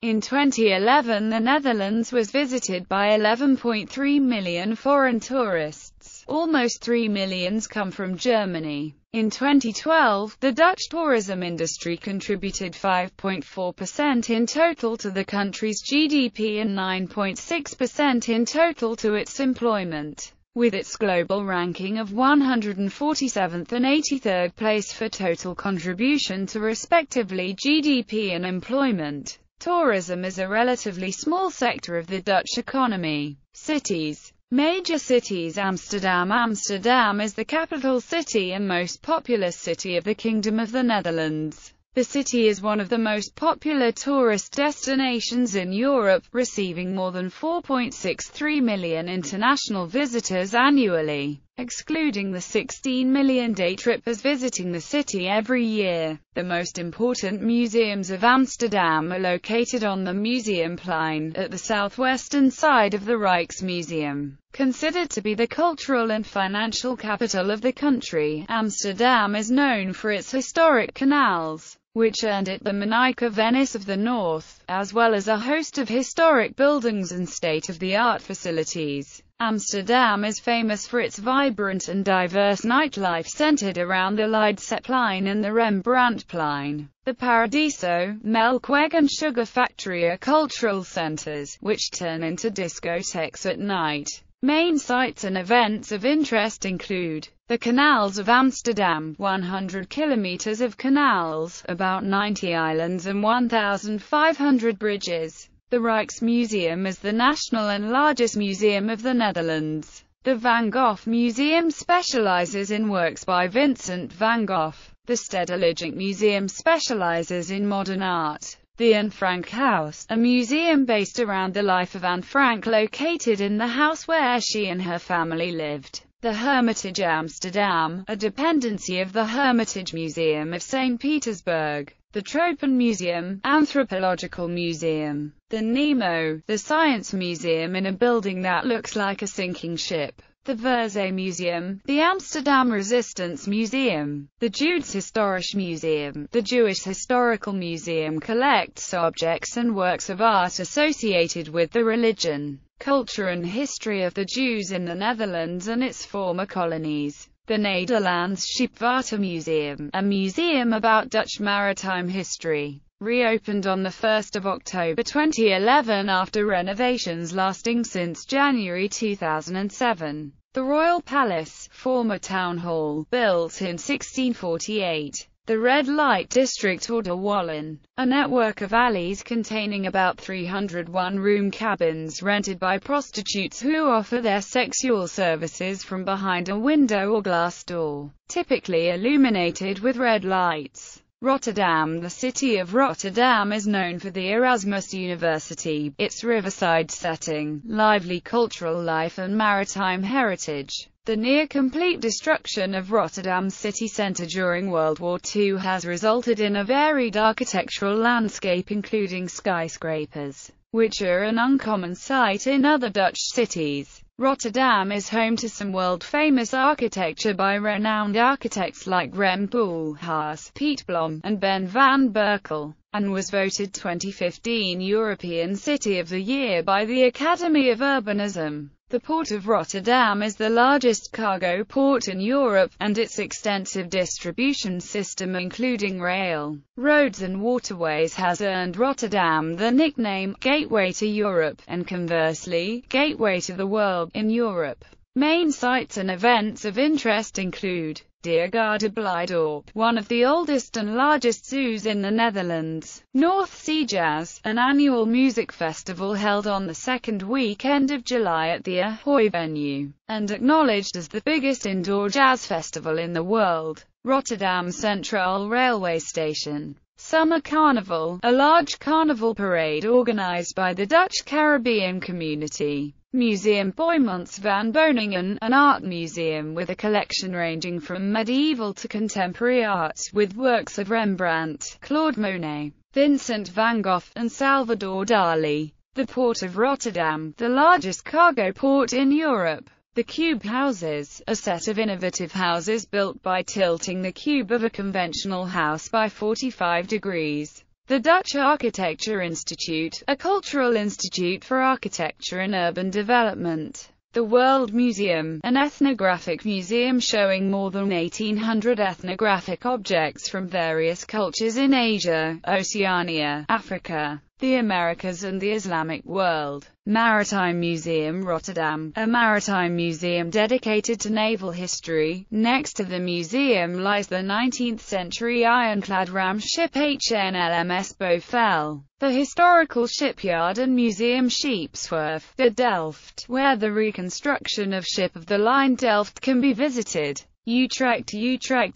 In 2011, the Netherlands was visited by 11.3 million foreign tourists. Almost 3 million come from Germany. In 2012, the Dutch tourism industry contributed 5.4% in total to the country's GDP and 9.6% in total to its employment, with its global ranking of 147th and 83rd place for total contribution to respectively GDP and employment. Tourism is a relatively small sector of the Dutch economy. Cities. Major cities. Amsterdam. Amsterdam is the capital city and most populous city of the Kingdom of the Netherlands. The city is one of the most popular tourist destinations in Europe, receiving more than 4.63 million international visitors annually, excluding the 16 million day trippers visiting the city every year. The most important museums of Amsterdam are located on the Museumplein, at the southwestern side of the Rijksmuseum. Considered to be the cultural and financial capital of the country, Amsterdam is known for its historic canals, which earned it the Moniker Venice of the North, as well as a host of historic buildings and state-of-the-art facilities. Amsterdam is famous for its vibrant and diverse nightlife centered around the Leidseplein and the Rembrandtplein. The Paradiso, Melkweg and Sugar Factory are cultural centers, which turn into discotheques at night. Main sites and events of interest include the Canals of Amsterdam, 100 kilometers of canals, about 90 islands and 1,500 bridges. The Rijksmuseum is the national and largest museum of the Netherlands. The Van Gogh Museum specializes in works by Vincent van Gogh. The Stedelijk Museum specializes in modern art. The Anne Frank House, a museum based around the life of Anne Frank located in the house where she and her family lived. The Hermitage Amsterdam, a dependency of the Hermitage Museum of St. Petersburg. The Tropenmuseum, Anthropological Museum. The Nemo, the Science Museum in a building that looks like a sinking ship. The Verze Museum, the Amsterdam Resistance Museum. The Joods Historisch Museum, the Jewish Historical Museum collects objects and works of art associated with the religion, culture and history of the Jews in the Netherlands and its former colonies. The Nederlands Scheepvaartmuseum, a museum about Dutch maritime history, reopened on 1 October 2011 after renovations lasting since January 2007. The Royal Palace, former town hall, built in 1648. The Red Light District or De Wallen, a network of alleys containing about 300 one-room cabins rented by prostitutes who offer their sexual services from behind a window or glass door, typically illuminated with red lights. Rotterdam. The city of Rotterdam is known for the Erasmus University, its riverside setting, lively cultural life and maritime heritage. The near-complete destruction of Rotterdam's city centre during World War II has resulted in a varied architectural landscape including skyscrapers, which are an uncommon sight in other Dutch cities. Rotterdam is home to some world-famous architecture by renowned architects like Rem Koolhaas, Piet Blom, and Ben van Berkel, and was voted 2015 European City of the Year by the Academy of Urbanism. The Port of Rotterdam is the largest cargo port in Europe, and its extensive distribution system including rail, roads and waterways has earned Rotterdam the nickname Gateway to Europe, and conversely, Gateway to the World, in Europe. Main sites and events of interest include Diergaarde Blijdorp, one of the oldest and largest zoos in the Netherlands. North Sea Jazz, an annual music festival held on the second weekend of July at the Ahoy venue, and acknowledged as the biggest indoor jazz festival in the world. Rotterdam Centraal Railway Station. Summer Carnival, a large carnival parade organized by the Dutch Caribbean community. Museum Boijmans van Boningen, an art museum with a collection ranging from medieval to contemporary art, with works of Rembrandt, Claude Monet, Vincent van Gogh, and Salvador Dali. The Port of Rotterdam, the largest cargo port in Europe. The cube houses, a set of innovative houses built by tilting the cube of a conventional house by 45 degrees. The Dutch Architecture Institute, a cultural institute for architecture and urban development. The World Museum, an ethnographic museum showing more than 1,800 ethnographic objects from various cultures in Asia, Oceania, Africa, the Americas and the Islamic world. Maritime Museum Rotterdam, a maritime museum dedicated to naval history. Next to the museum lies the 19th-century ironclad ram ship HNLMS Bovell, the historical shipyard and museum Scheepswerf, the Delft, where the reconstruction of ship of the line Delft can be visited. Utrecht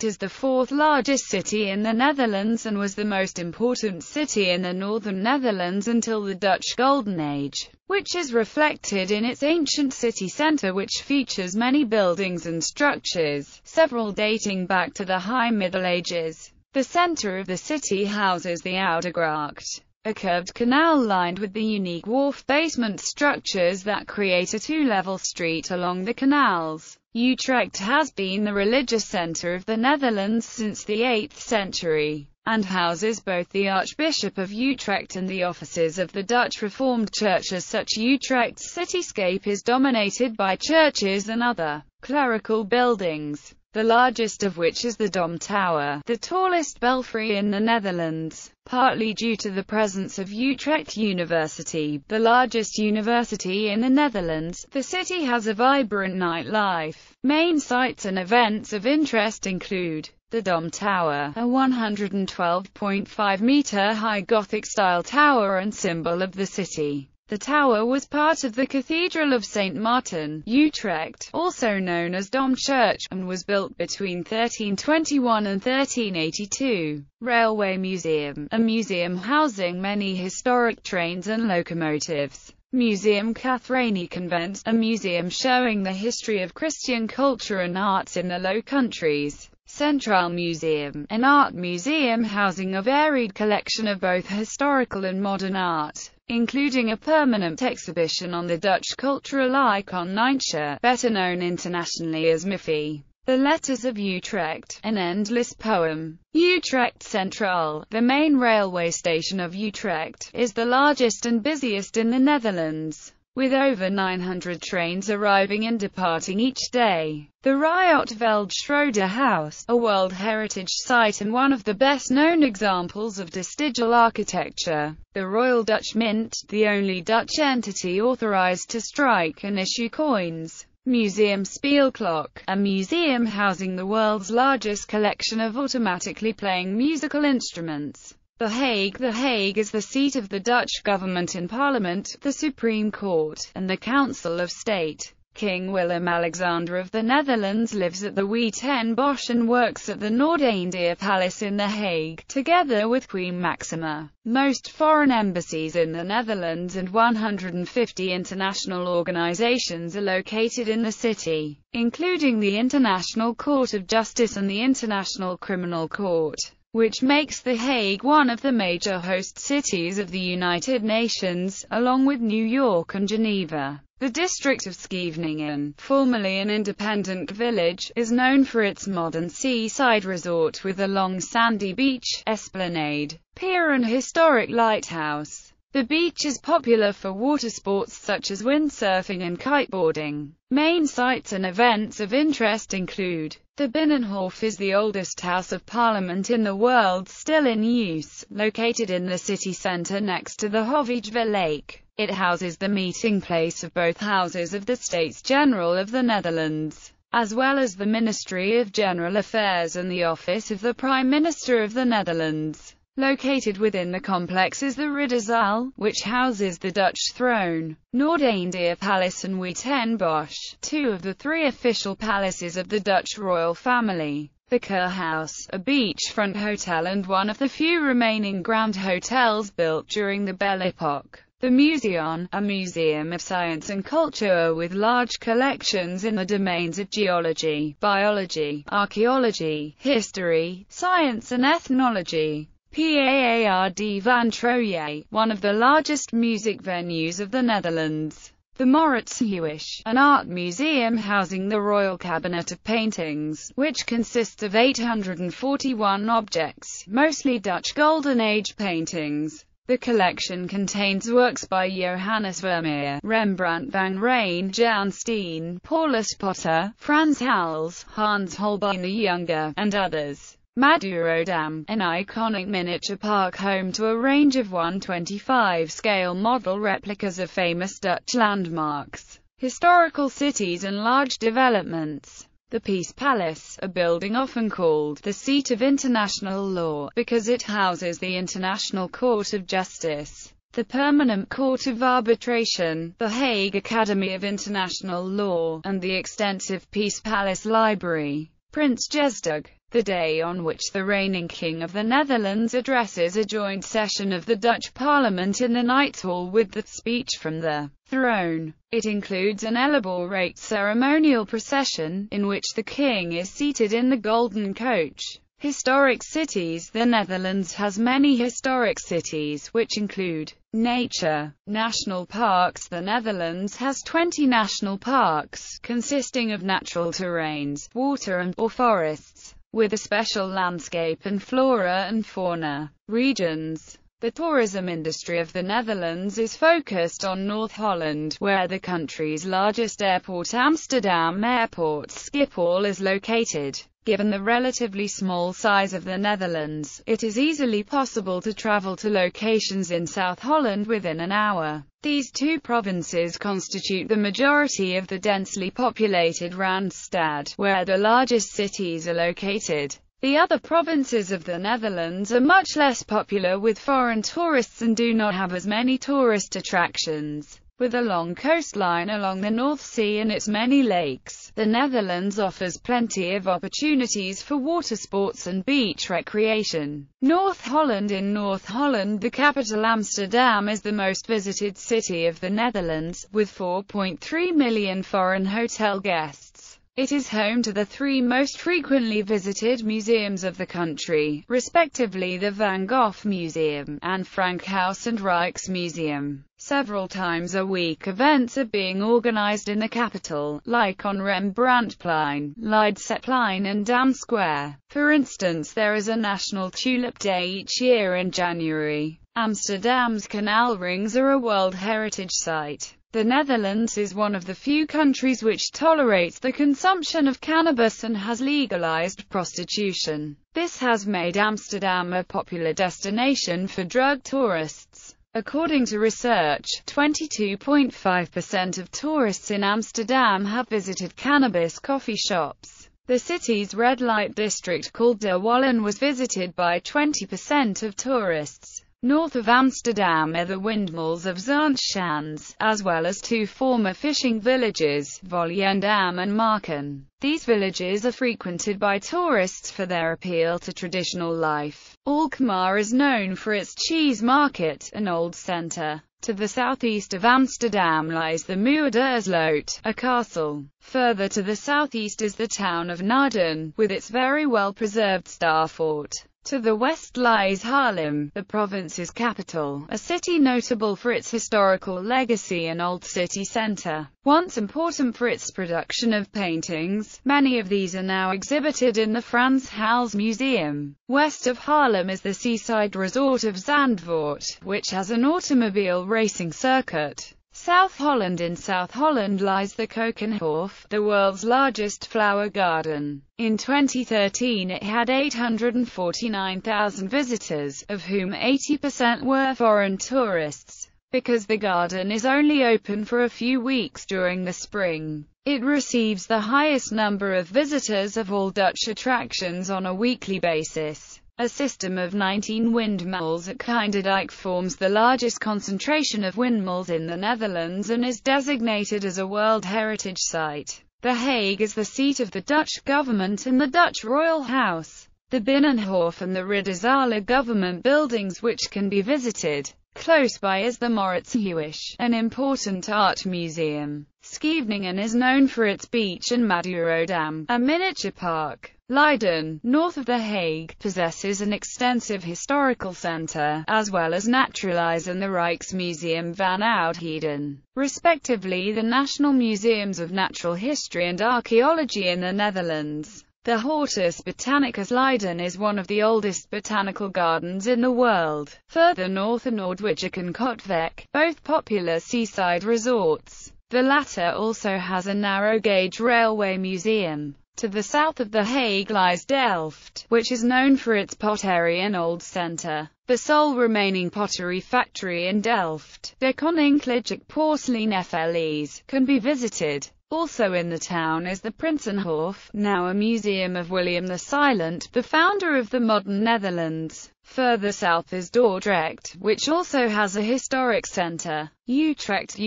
is the fourth largest city in the Netherlands and was the most important city in the northern Netherlands until the Dutch Golden Age, which is reflected in its ancient city centre, which features many buildings and structures, several dating back to the High Middle Ages. The centre of the city houses the Oudegracht, a curved canal lined with the unique wharf basement structures that create a two-level street along the canals. Utrecht has been the religious centre of the Netherlands since the 8th century, and houses both the Archbishop of Utrecht and the offices of the Dutch Reformed Church. As such, Utrecht's cityscape is dominated by churches and other clerical buildings, the largest of which is the Dom Tower, the tallest belfry in the Netherlands. Partly due to the presence of Utrecht University, the largest university in the Netherlands, the city has a vibrant nightlife. Main sites and events of interest include the Dom Tower, a 112.5-meter high Gothic-style tower and symbol of the city. The tower was part of the Cathedral of St. Martin, Utrecht, also known as Dom Church, and was built between 1321 and 1382. Railway Museum, a museum housing many historic trains and locomotives. Museum Cathrani Convent, a museum showing the history of Christian culture and arts in the Low Countries. Centraal Museum, an art museum housing a varied collection of both historical and modern art, including a permanent exhibition on the Dutch cultural icon Nijntje, better known internationally as Miffy. The Letters of Utrecht, an endless poem. Utrecht Centraal, the main railway station of Utrecht, is the largest and busiest in the Netherlands, with over 900 trains arriving and departing each day. The Riotveld Schroeder House, a World Heritage Site and one of the best-known examples of vestigial architecture. The Royal Dutch Mint, the only Dutch entity authorized to strike and issue coins. Museum Speelklok, a museum housing the world's largest collection of automatically playing musical instruments. The Hague is the seat of the Dutch government and parliament, the Supreme Court, and the Council of State. King Willem-Alexander of the Netherlands lives at the Wiet ten Bosch and works at the Noordeinde Palace in The Hague, together with Queen Maxima. Most foreign embassies in the Netherlands and 150 international organizations are located in the city, including the International Court of Justice and the International Criminal Court, which makes The Hague one of the major host cities of the United Nations, along with New York and Geneva. The district of Scheveningen, formerly an independent village, is known for its modern seaside resort with a long sandy beach, esplanade, pier and historic lighthouse. The beach is popular for water sports such as windsurfing and kiteboarding. Main sites and events of interest include the Binnenhof is the oldest House of Parliament in the world still in use, located in the city centre next to the Hoogeveen Lake. It houses the meeting place of both houses of the States General of the Netherlands, as well as the Ministry of General Affairs and the Office of the Prime Minister of the Netherlands. Located within the complex is the Ridderzaal, which houses the Dutch throne, Noordeinde Palace and Wiet ten Bosch, two of the three official palaces of the Dutch royal family. The Kurhaus, a beachfront hotel and one of the few remaining grand hotels built during the Belle Époque. The Museon, a museum of science and culture with large collections in the domains of geology, biology, archaeology, history, science and ethnology. Paard van Troje, one of the largest music venues of the Netherlands. The Mauritshuis, an art museum housing the Royal Cabinet of Paintings, which consists of 841 objects, mostly Dutch Golden Age paintings. The collection contains works by Johannes Vermeer, Rembrandt van Rijn, Jan Steen, Paulus Potter, Frans Hals, Hans Holbein the Younger, and others. Madurodam, an iconic miniature park home to a range of 1/25 scale model replicas of famous Dutch landmarks, historical cities and large developments. The Peace Palace, a building often called the seat of international law, because it houses the International Court of Justice, the Permanent Court of Arbitration, the Hague Academy of International Law, and the extensive Peace Palace Library. Prince Jesdag, the day on which the reigning King of the Netherlands addresses a joint session of the Dutch Parliament in the Knights Hall with the speech from the throne. It includes an elaborate ceremonial procession, in which the king is seated in the golden coach. Historic cities. The Netherlands has many historic cities, which include nature, national parks. The Netherlands has 20 national parks, consisting of natural terrains, water or forests, with a special landscape and flora and fauna. Regions. The tourism industry of the Netherlands is focused on North Holland, where the country's largest airport, Amsterdam Airport Schiphol, is located. Given the relatively small size of the Netherlands, it is easily possible to travel to locations in South Holland within an hour. These two provinces constitute the majority of the densely populated Randstad, where the largest cities are located. The other provinces of the Netherlands are much less popular with foreign tourists and do not have as many tourist attractions. With a long coastline along the North Sea and its many lakes, the Netherlands offers plenty of opportunities for water sports and beach recreation. North Holland. In North Holland, the capital Amsterdam is the most visited city of the Netherlands, with 4.3 million foreign hotel guests. It is home to the three most frequently visited museums of the country, respectively the Van Gogh Museum, Anne Frank House and Rijksmuseum. Several times a week events are being organized in the capital, like on Rembrandtplein, Leidseplein and Dam Square. For instance, there is a National Tulip Day each year in January. Amsterdam's canal rings are a World Heritage Site. The Netherlands is one of the few countries which tolerates the consumption of cannabis and has legalized prostitution. This has made Amsterdam a popular destination for drug tourists. According to research, 22.5% of tourists in Amsterdam have visited cannabis coffee shops. The city's red light district called De Wallen was visited by 20% of tourists. North of Amsterdam are the windmills of Zandschans, as well as two former fishing villages, Volendam and Marken. These villages are frequented by tourists for their appeal to traditional life. Alkmaar is known for its cheese market, an old centre. To the southeast of Amsterdam lies the Muiderslot, a castle. Further to the southeast is the town of Naarden, with its very well-preserved star fort. To the west lies Haarlem, the province's capital, a city notable for its historical legacy and old city centre. Once important for its production of paintings, many of these are now exhibited in the Frans Hals Museum. West of Haarlem is the seaside resort of Zandvoort, which has an automobile racing circuit. South Holland. In South Holland lies the Keukenhof, the world's largest flower garden. In 2013 it had 849,000 visitors, of whom 80% were foreign tourists. Because the garden is only open for a few weeks during the spring, it receives the highest number of visitors of all Dutch attractions on a weekly basis. A system of 19 windmills at Kinderdijk forms the largest concentration of windmills in the Netherlands and is designated as a World Heritage Site. The Hague is the seat of the Dutch government and the Dutch Royal House. The Binnenhof and the Ridderzaal are government buildings which can be visited. Close by is the Mauritshuis, an important art museum. Scheveningen is known for its beach and Maduro Dam, a miniature park. Leiden, north of The Hague, possesses an extensive historical centre, as well as Naturalize and the Rijksmuseum van Oudheden, respectively, the national museums of natural history and archaeology in the Netherlands. The Hortus Botanicus Leiden is one of the oldest botanical gardens in the world. Further north are Noordwijk and Katwijk, both popular seaside resorts. The latter also has a narrow-gauge railway museum. To the south of The Hague lies Delft, which is known for its pottery and old centre. The sole remaining pottery factory in Delft, De Koninklijke Porcelain FLE's, can be visited. Also in the town is the Prinsenhof, now a museum of William the Silent, the founder of the modern Netherlands. Further south is Dordrecht, which also has a historic centre. Utrecht,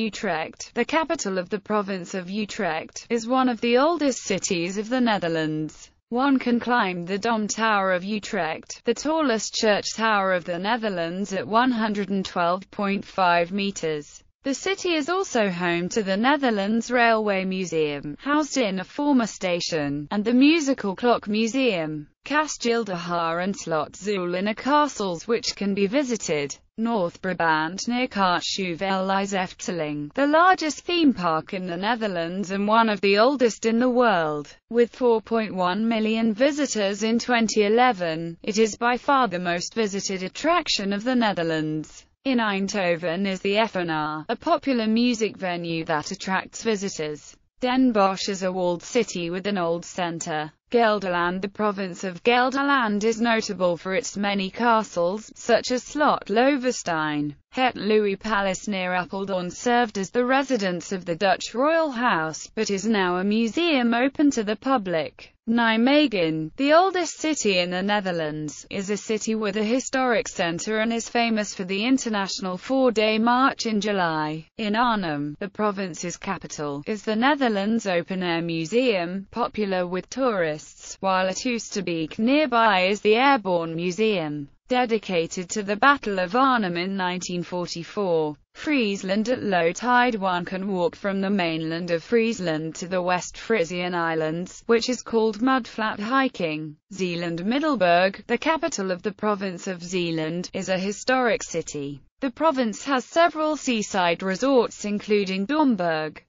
the capital of the province of Utrecht, is one of the oldest cities of the Netherlands. One can climb the Dom Tower of Utrecht, the tallest church tower of the Netherlands at 112.5 meters. The city is also home to the Netherlands Railway Museum, housed in a former station, and the Musical Clock Museum. Kasteel de Haar and Slot Zuilen are castles which can be visited. North Brabant near Kaatsheuvel lies Efteling, the largest theme park in the Netherlands and one of the oldest in the world. With 4.1 million visitors in 2011, it is by far the most visited attraction of the Netherlands. In Eindhoven is the FNR, a popular music venue that attracts visitors. Den Bosch is a walled city with an old centre. Gelderland, the province of Gelderland, is notable for its many castles, such as Slot Loevestein. Het Louis Palace near Apeldoorn served as the residence of the Dutch royal house, but is now a museum open to the public. Nijmegen, the oldest city in the Netherlands, is a city with a historic centre and is famous for the International Four-Day March in July. In Arnhem, the province's capital, is the Netherlands Open Air Museum, popular with tourists, while at Oosterbeek nearby is the Airborne Museum, dedicated to the Battle of Arnhem in 1944. Friesland, at low tide one can walk from the mainland of Friesland to the West Frisian Islands, which is called mudflat hiking. Zeeland-Middelburg, the capital of the province of Zeeland, is a historic city. The province has several seaside resorts including Domburg,